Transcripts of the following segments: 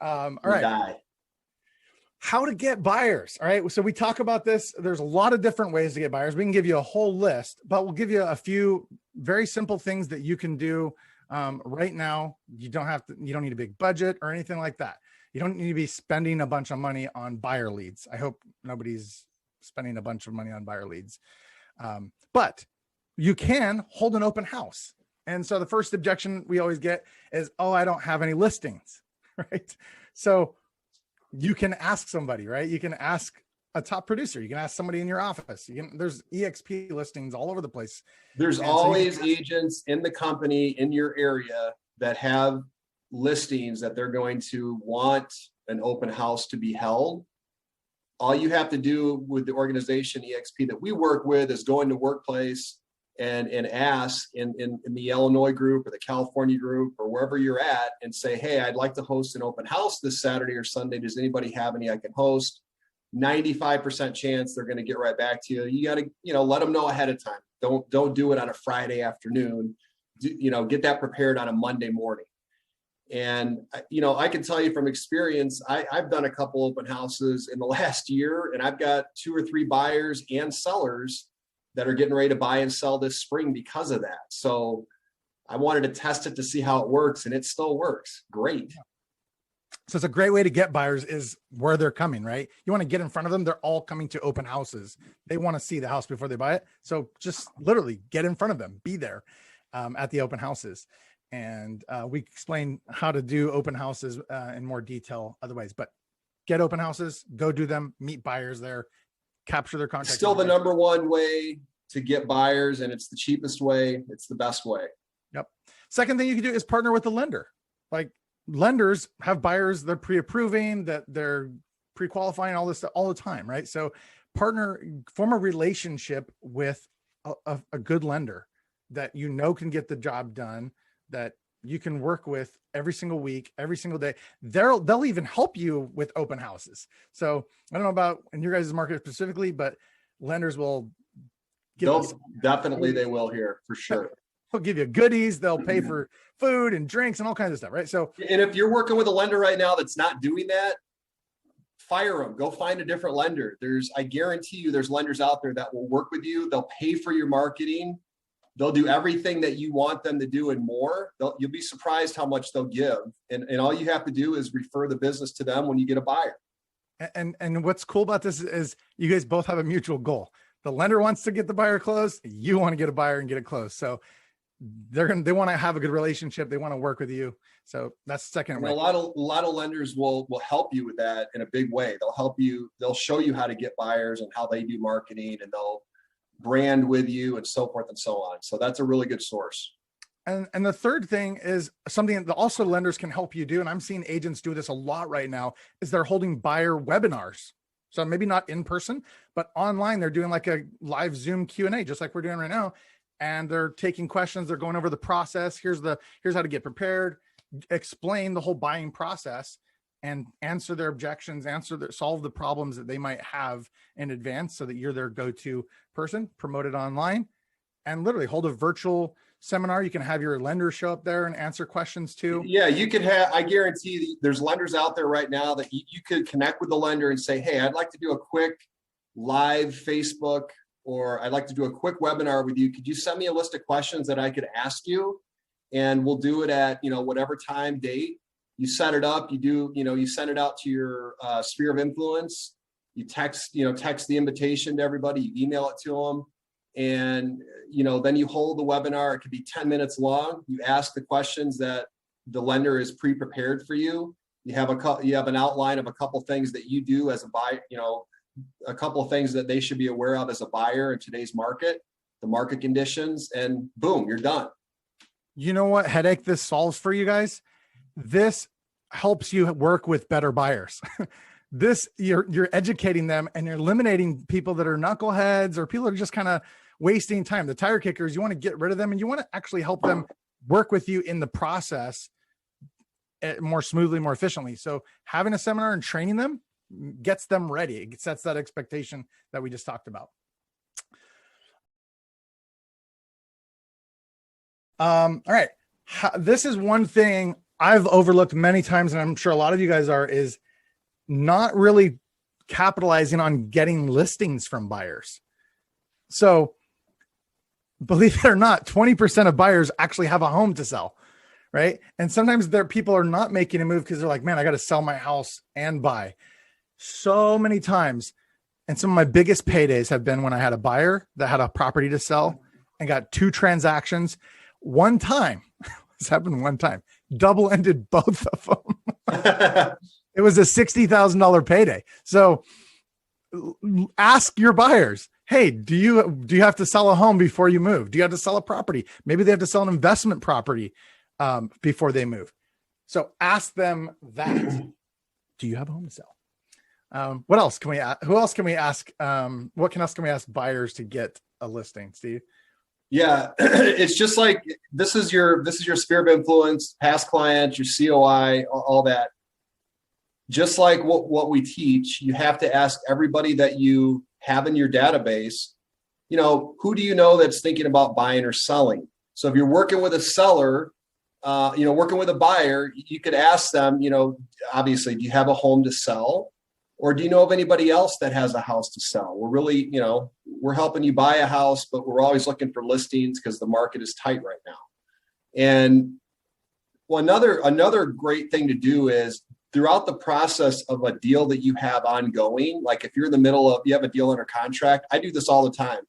All right. Die. How to get buyers. All right. So we talk about this. There's a lot of different ways to get buyers. We can give you a whole list, but we'll give you a few very simple things that you can do right now. You don't need a big budget or anything like that. You don't need to be spending a bunch of money on buyer leads. I hope nobody's spending a bunch of money on buyer leads. But you can hold an open house. And so the first objection we always get is, oh, I don't have any listings, right? So you can ask somebody, right? You can ask a top producer. You can ask somebody in your office. There's EXP listings all over the place. There's always agents in the company in your area that have listings that they're going to want an open house to be held. All you have to do with the organization EXP that we work with is go into workplace and ask in the Illinois group or the California group or wherever you're at and say, hey, I'd like to host an open house this Saturday or Sunday. Does anybody have any I can host? 95% chance they're going to get right back to you. You got to, let them know ahead of time. Don't do it on a Friday afternoon. Get that prepared on a Monday morning. And, I can tell you from experience, I've done a couple open houses in the last year, and I've got 2 or 3 buyers and sellers that are getting ready to buy and sell this spring because of that. So I wanted to test it to see how it works, and it still works great. So it's a great way to get buyers is where they're coming, right? You want to get in front of them. They're all coming to open houses. They want to see the house before they buy it. So just literally get in front of them, be there at the open houses. And we explain how to do open houses in more detail otherwise, but get open houses, go do them, meet buyers there, capture their contact. Still the number one way to get buyers, and it's the cheapest way. It's the best way. Yep. Second thing you can do is partner with the lender. Like lenders have buyers they're pre-approving, that they're pre-qualifying, all this stuff all the time, right? So form a relationship with a good lender that can get the job done, that you can work with every single week, every single day. They'll even help you with open houses. So I don't know about in your guys' market specifically, but lenders will definitely they will here for sure. They'll give you goodies. They'll pay for food and drinks and all kinds of stuff, right? So, and if you're working with a lender right now that's not doing that, fire them. Go find a different lender. I guarantee you, there's lenders out there that will work with you. They'll pay for your marketing. They'll do everything that you want them to do and more. You'll be surprised how much they'll give. And all you have to do is refer the business to them when you get a buyer. And what's cool about this is you guys both have a mutual goal. The lender wants to get the buyer closed. You want to get a buyer and get it closed. So they want to have a good relationship. They want to work with you. So that's the second way. A lot of lenders will help you with that in a big way. They'll help you. They'll show you how to get buyers and how they do marketing, and they'll brand with you and so forth and so on. So that's a really good source. And the third thing is something that also lenders can help you do. And I'm seeing agents do this a lot right now is they're holding buyer webinars. So maybe not in person, but online, they're doing like a live Zoom Q&A, just like we're doing right now. And they're taking questions. They're going over the process. Here's how to get prepared, explain the whole buying process, and answer their objections, solve the problems that they might have in advance, so that you're their go-to person. Promote it online, and literally hold a virtual seminar. You can have your lender show up there and answer questions too. Yeah, you could have. I guarantee there's lenders out there right now that you could connect with the lender and say, "Hey, I'd like to do a quick live Facebook, or I'd like to do a quick webinar with you. Could you send me a list of questions that I could ask you, and we'll do it at whatever time, date." You set it up. You send it out to your sphere of influence. You text the invitation to everybody. You email it to them, and then you hold the webinar. It could be 10 minutes long. You ask the questions that the lender is pre-prepared for you. You have an outline of a couple things that you do as a buyer. A couple of things that they should be aware of as a buyer in today's market, the market conditions, and boom, you're done. You know what headache this solves for you guys? This helps you work with better buyers. You're educating them, and you're eliminating people that are knuckleheads or people that are just kind of wasting time. The tire kickers, you want to get rid of them, and you want to actually help them work with you in the process more smoothly, more efficiently. So having a seminar and training them gets them ready. It sets that expectation that we just talked about. All right. This is one thing I've overlooked many times, and I'm sure a lot of you guys are, is not really capitalizing on getting listings from buyers. So believe it or not, 20% of buyers actually have a home to sell, right? And sometimes people are not making a move because they're like, man, I got to sell my house and buy. So many times. And some of my biggest paydays have been when I had a buyer that had a property to sell and got 2 transactions. One time, this happened one time, double-ended both of them. It was a $60,000 payday. So ask your buyers, hey, do you have to sell a home before you move? Do you have to sell a property? Maybe they have to sell an investment property before they move. So ask them that. Do you have a home to sell? What else can we ask? Who else can we ask? What else can we ask buyers to get a listing, Steve? Yeah, it's just like this is your sphere of influence, past clients, your COI, all that. Just like what we teach, you have to ask everybody that you have in your database, who do you know that's thinking about buying or selling? So if you're working with a seller, working with a buyer, you could ask them, obviously, do you have a home to sell? Or do you know of anybody else that has a house to sell? We're really, we're helping you buy a house, but we're always looking for listings because the market is tight right now. And well, another great thing to do is throughout the process of a deal that you have ongoing, like if you're in the middle of, you have a deal under contract, I do this all the time.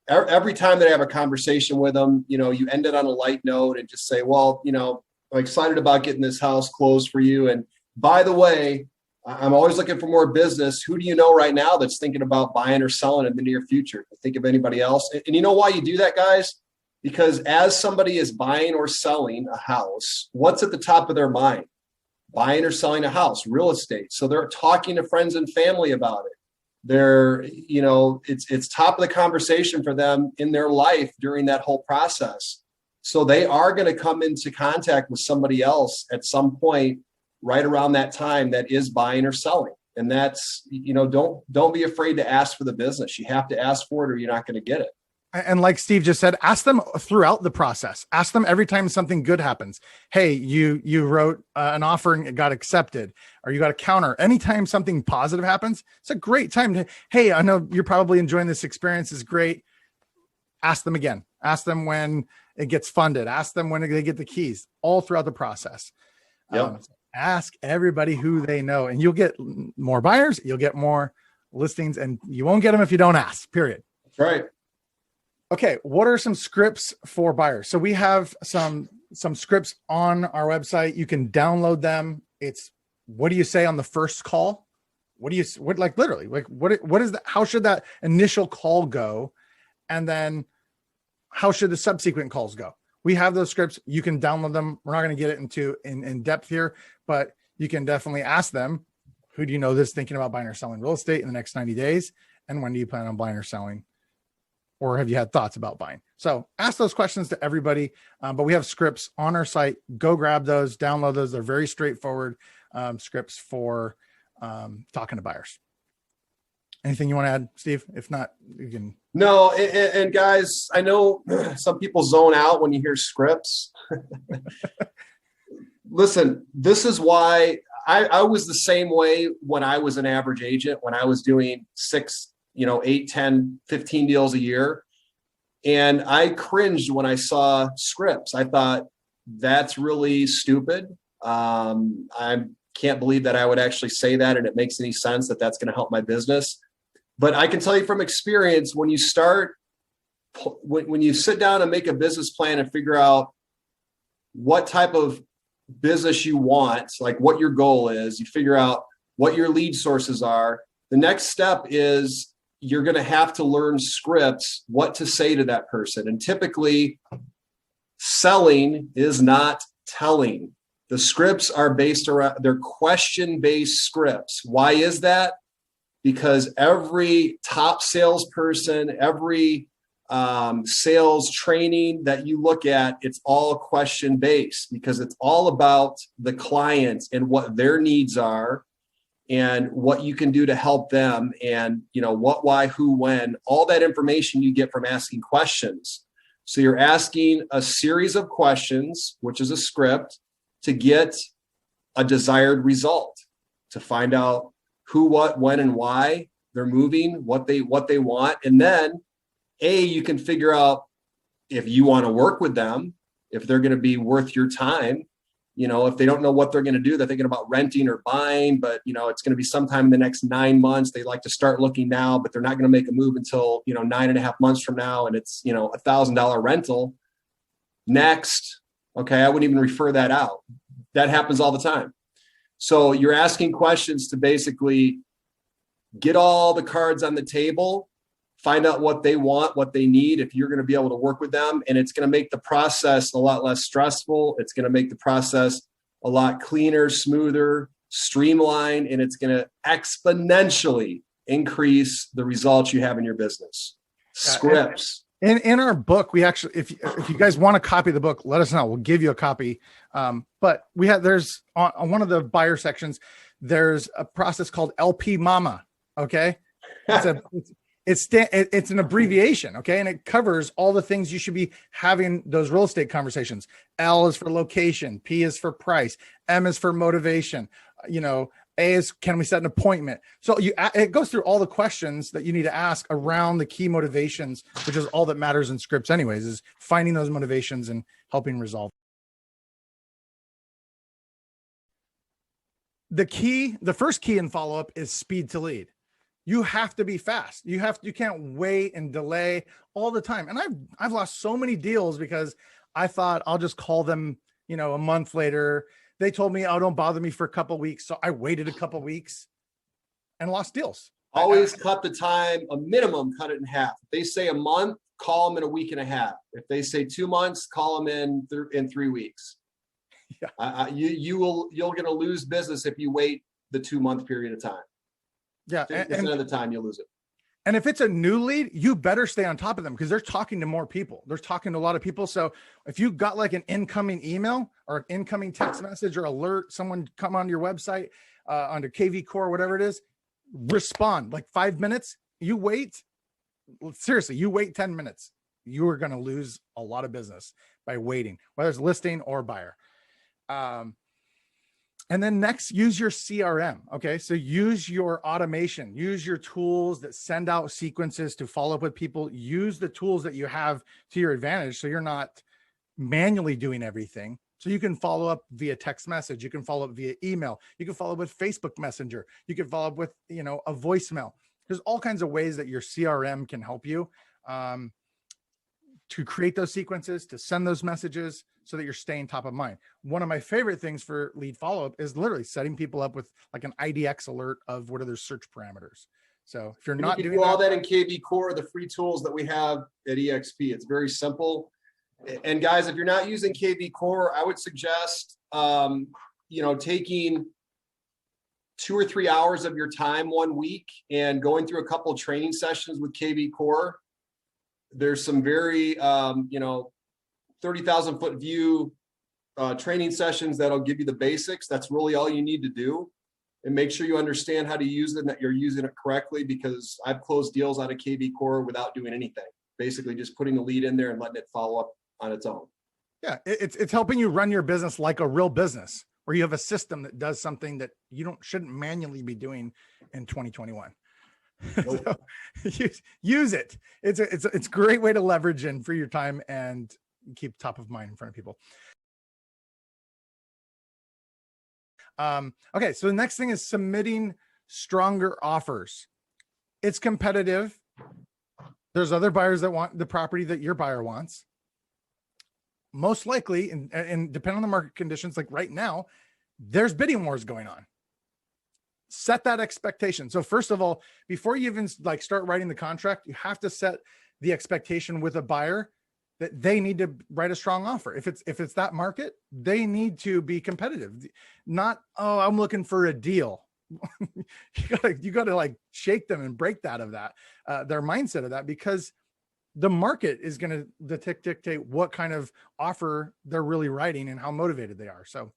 Every time that I have a conversation with them, you end it on a light note and just say, well, I'm excited about getting this house closed for you. And by the way, I'm always looking for more business. Who do you know right now that's thinking about buying or selling in the near future? Think of anybody else. And you know why you do that, guys? Because as somebody is buying or selling a house, what's at the top of their mind? Buying or selling a house, real estate. So they're talking to friends and family about it. They're, it's top of the conversation for them in their life during that whole process. So they are going to come into contact with somebody else at some point right around that time that is buying or selling. And that's, don't be afraid to ask for the business. You have to ask for it or you're not going to get it. And like Steve just said, ask them throughout the process. Ask them every time something good happens. Hey, you wrote an offer and it got accepted, or you got a counter. Anytime something positive happens, it's a great time to, hey, I know you're probably enjoying this experience. It's great. Ask them again. Ask them when it gets funded. Ask them when they get the keys, all throughout the process. Yep. Ask everybody who they know, and you'll get more buyers. You'll get more listings, and you won't get them if you don't ask, period. That's right. Okay, what are some scripts for buyers? So we have some scripts on our website. You can download them. It's what do you say on the first call? What is that? How should that initial call go? And then how should the subsequent calls go? We have those scripts. You can download them. We're not going to get it in depth here, but you can definitely ask them, who do you know that's thinking about buying or selling real estate in the next 90 days? And when do you plan on buying or selling? Or have you had thoughts about buying? So ask those questions to everybody. But we have scripts on our site. Go grab those, download those. They're very straightforward scripts for talking to buyers. Anything you want to add, Steve? If not, you can. No, and guys, I know some people zone out when you hear scripts. Listen, this is why I was the same way when I was an average agent, when I was doing 6, 8, 10, 15 deals a year. And I cringed when I saw scripts. I thought, that's really stupid. I can't believe that I would actually say that, and it makes any sense that that's going to help my business. But I can tell you from experience, when you sit down and make a business plan and figure out what type of business you want, like what your goal is, you figure out what your lead sources are. The next step is you're going to have to learn scripts, what to say to that person. And typically, selling is not telling. The scripts are based around, they're question-based scripts. Why is that? Because every top salesperson, every sales training that you look at, it's all question-based because it's all about the clients and what their needs are and what you can do to help them and, what, why, who, when, all that information you get from asking questions. So you're asking a series of questions, which is a script, to get a desired result, to find out who, what, when, and why they're moving, what they want. And then you can figure out if you want to work with them, if they're going to be worth your time. If they don't know what they're going to do, they're thinking about renting or buying, but it's going to be sometime in the next 9 months. They like to start looking now, but they're not going to make a move until 9.5 months from now. And it's $1,000 rental. Next, okay, I wouldn't even refer that out. That happens all the time. So you're asking questions to basically get all the cards on the table, find out what they want, what they need, if you're going to be able to work with them. And it's going to make the process a lot less stressful. It's going to make the process a lot cleaner, smoother, streamlined, and it's going to exponentially increase the results you have in your business. Scripts. In our book, we actually, if you guys want a copy of the book, let us know. We'll give you a copy. But there's on one of the buyer sections, there's a process called LP Mama. Okay. It's an abbreviation. Okay. And it covers all the things you should be having those real estate conversations. L is for location. P is for price. M is for motivation. A is, can we set an appointment? So it goes through all the questions that you need to ask around the key motivations, which is all that matters in scripts anyways, is finding those motivations and helping resolve. The first key in follow-up is speed to lead. You have to be fast. You can't wait and delay all the time. And I've lost so many deals because I thought I'll just call them, a month later. They told me, oh, don't bother me for a couple of weeks. So I waited a couple of weeks and lost deals. Always cut the time, a minimum, cut it in half. If they say a month, call them in a week and a half. If they say 2 months, call them in 3 weeks. Yeah. You're going to lose business if you wait the 2-month period of time. Yeah. 50% of the time you'll lose it. And if it's a new lead, you better stay on top of them because they're talking to more people. They're talking to a lot of people. So if you got like an incoming email or an incoming text message or alert, someone come on your website under KV Core, whatever it is, respond like 5 minutes. You wait. Seriously, you wait 10 minutes. You are going to lose a lot of business by waiting, whether it's listing or buyer. And then next, use your CRM. Okay. So use your automation, use your tools that send out sequences to follow up with people. Use the tools that you have to your advantage. So you're not manually doing everything. So you can follow up via text message. You can follow up via email. You can follow up with Facebook Messenger. You can follow up with, a voicemail. There's all kinds of ways that your CRM can help you to create those sequences, to send those messages so that you're staying top of mind. One of my favorite things for lead follow-up is literally setting people up with like an IDX alert of what are their search parameters. So if you're not doing all that in KV Core, the free tools that we have at EXP, it's very simple. And guys, if you're not using KV Core, I would suggest, taking 2 or 3 hours of your time one week and going through a couple of training sessions with KV Core. There's some very, 30,000 foot view training sessions that'll give you the basics. That's really all you need to do. And make sure you understand how to use it and that you're using it correctly, because I've closed deals out of KV Core without doing anything. Basically just putting the lead in there and letting it follow up on its own. Yeah, it's helping you run your business like a real business, where you have a system that does something that you shouldn't manually be doing in 2021. Nope. So, use it. It's a great way to leverage and free your time and keep top of mind in front of people. Okay, so the next thing is submitting stronger offers. It's competitive. There's other buyers that want the property that your buyer wants. Most likely, and depending on the market conditions, like right now, there's bidding wars going on. Set that expectation. So first of all, before you even start writing the contract, you have to set the expectation with a buyer that they need to write a strong offer. If it's that market, they need to be competitive. Not, oh, I'm looking for a deal. you gotta shake them and break that of that, their mindset of that, because the market is going to dictate what kind of offer they're really writing and how motivated they are. So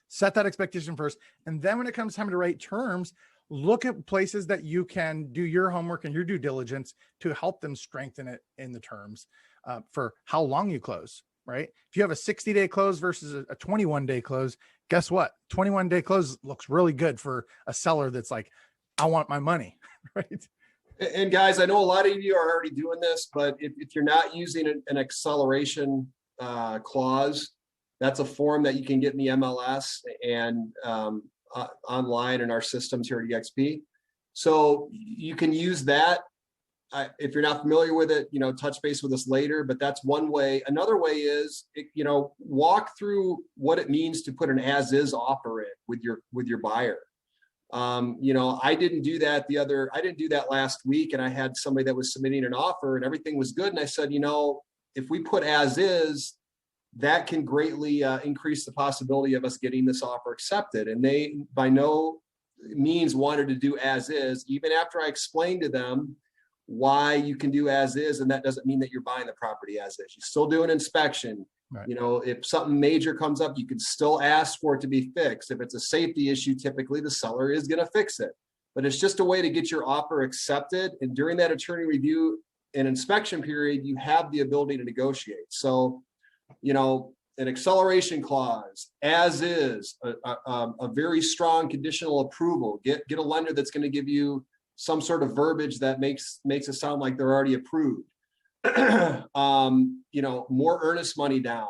set that expectation first. And then when it comes time to write terms, look at places that you can do your homework and your due diligence to help them strengthen it in the terms for how long you close, right? If you have a 60-day close versus a 21-day close, guess what? 21-day close looks really good for a seller that's like, I want my money, right? And guys, I know a lot of you are already doing this, but if you're not using an acceleration clause, that's a form that you can get in the MLS and online in our systems here at EXP. So you can use that. If you're not familiar with it, touch base with us later, but that's one way. Another way is, walk through what it means to put an as-is offer in with your buyer. I didn't do that last week, and I had somebody that was submitting an offer and everything was good. And I said, if we put as is, that can greatly increase the possibility of us getting this offer accepted. And they by no means wanted to do as is, even after I explained to them why you can do as is, and that doesn't mean that you're buying the property as is. You still do an inspection. Right. If something major comes up, you can still ask for it to be fixed. If it's a safety issue, typically the seller is going to fix it. But it's just a way to get your offer accepted. And during that attorney review and inspection period, you have the ability to negotiate. So, an acceleration clause, as is, a very strong conditional approval. Get a lender that's going to give you some sort of verbiage that makes it sound like they're already approved. More earnest money down.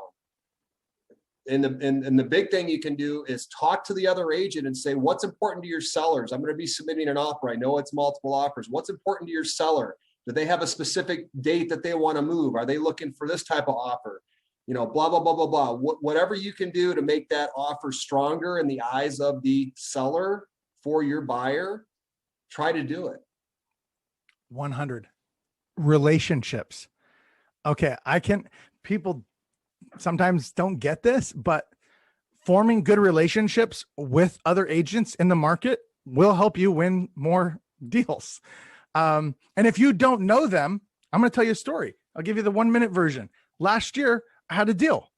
And the big thing you can do is talk to the other agent and say, what's important to your sellers? I'm going to be submitting an offer. I know it's multiple offers. What's important to your seller? Do they have a specific date that they want to move? Are they looking for this type of offer? Blah, blah, blah, blah, blah. Whatever you can do to make that offer stronger in the eyes of the seller for your buyer, try to do it. 100. Relationships. Okay. People sometimes don't get this, but forming good relationships with other agents in the market will help you win more deals. And if you don't know them, I'm going to tell you a story. I'll give you the 1-minute version. Last year, I had a deal.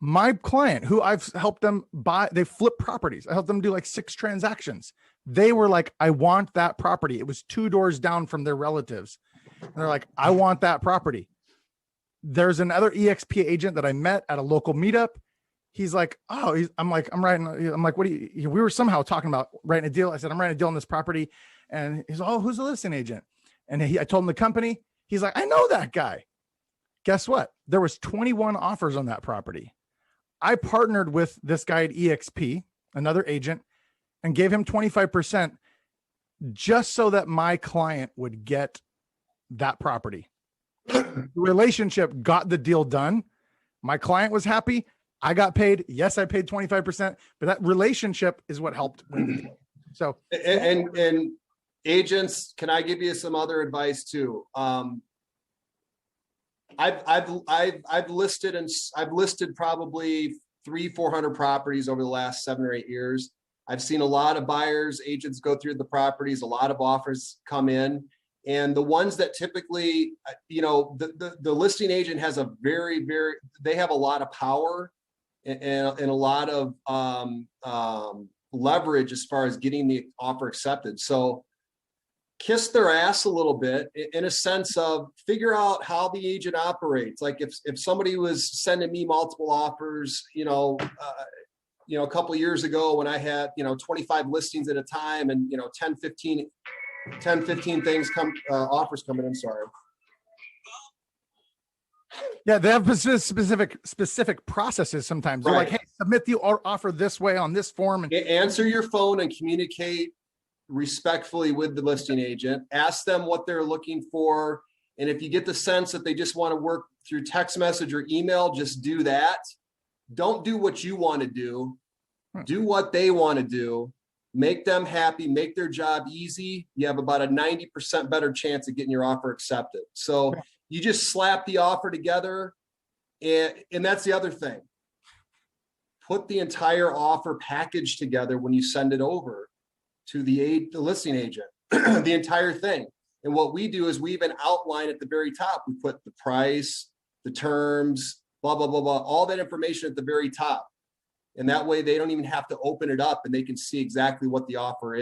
My client, who I've helped them buy, they flip properties. I helped them do like 6 transactions. They were like, I want that property. It was 2 doors down from their relatives. And they're like, I want that property. There's another EXP agent that I met at a local meetup. He's like, I'm like, what do you, we were somehow talking about writing a deal. I said, I'm writing a deal on this property. And he's, who's the listing agent? And I told him the company. He's like, I know that guy. Guess what? There was 21 offers on that property. I partnered with this guy at EXP, another agent, and gave him 25% just so that my client would get that property. The relationship got the deal done. My client was happy. I got paid. Yes, I paid 25%, but that relationship is what helped win the deal. So, and agents, can I give you some other advice too? I've listed probably 300-400 properties over the last 7 or 8 years. I've seen a lot of buyers, agents go through the properties, a lot of offers come in. And the ones that typically, the listing agent has they have a lot of power and a lot of leverage as far as getting the offer accepted. So kiss their ass a little bit in a sense of figure out how the agent operates. Like if somebody was sending me multiple offers, a couple of years ago when I had, 25 listings at a time and, 10, 15 things offers coming in. Sorry. Yeah, they have specific processes sometimes. They're like, hey, submit the offer this way on this form. And answer your phone and communicate respectfully with the listing agent. Ask them what they're looking for. And if you get the sense that they just want to work through text message or email, just do that. Don't do what you want to do. Do what they want to do. Make them happy, make their job easy. You have about a 90% better chance of getting your offer accepted. So you just slap the offer together. And that's the other thing. Put the entire offer package together when you send it over to the listing agent, the entire thing. And what we do is we even outline at the very top. We put the price, the terms, blah, blah, blah, blah, all that information at the very top. And that way they don't even have to open it up and they can see exactly what the offer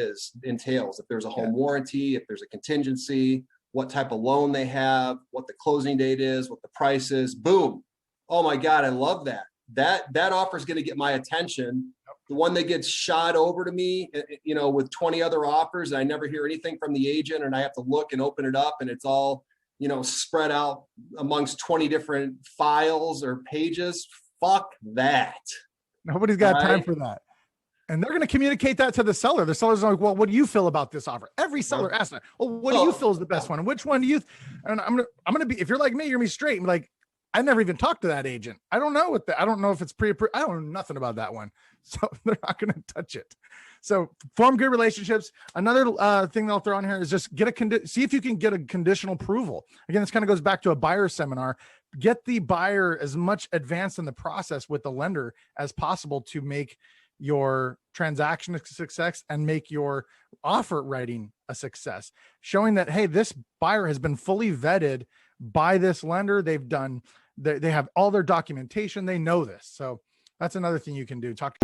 entails. If there's a home warranty, if there's a contingency, what type of loan they have, what the closing date is, what the price is, boom. Oh my God, I love that. That offer is going to get my attention. The one that gets shot over to me, with 20 other offers, and I never hear anything from the agent, and I have to look and open it up, and it's all, spread out amongst 20 different files or pages. Fuck that. Nobody's got time for that. And they're going to communicate that to the seller. The seller's like, well, what do you feel about this offer? Every seller asks that. Well, what do you feel is the best one? And which one do you, and I'm going to be, if you're like me, you're going to be straight and be like, I never even talked to that agent. I don't know I don't know if it's pre-approved. I don't know nothing about that one. So they're not going to touch it. So form good relationships. Another thing they'll throw on here is just see if you can get a conditional approval. Again, this kind of goes back to a buyer seminar. Get the buyer as much advanced in the process with the lender as possible to make your transaction a success and make your offer writing a success. Showing that, hey, this buyer has been fully vetted by this lender. They have all their documentation. They know this. So that's another thing you can do. Talk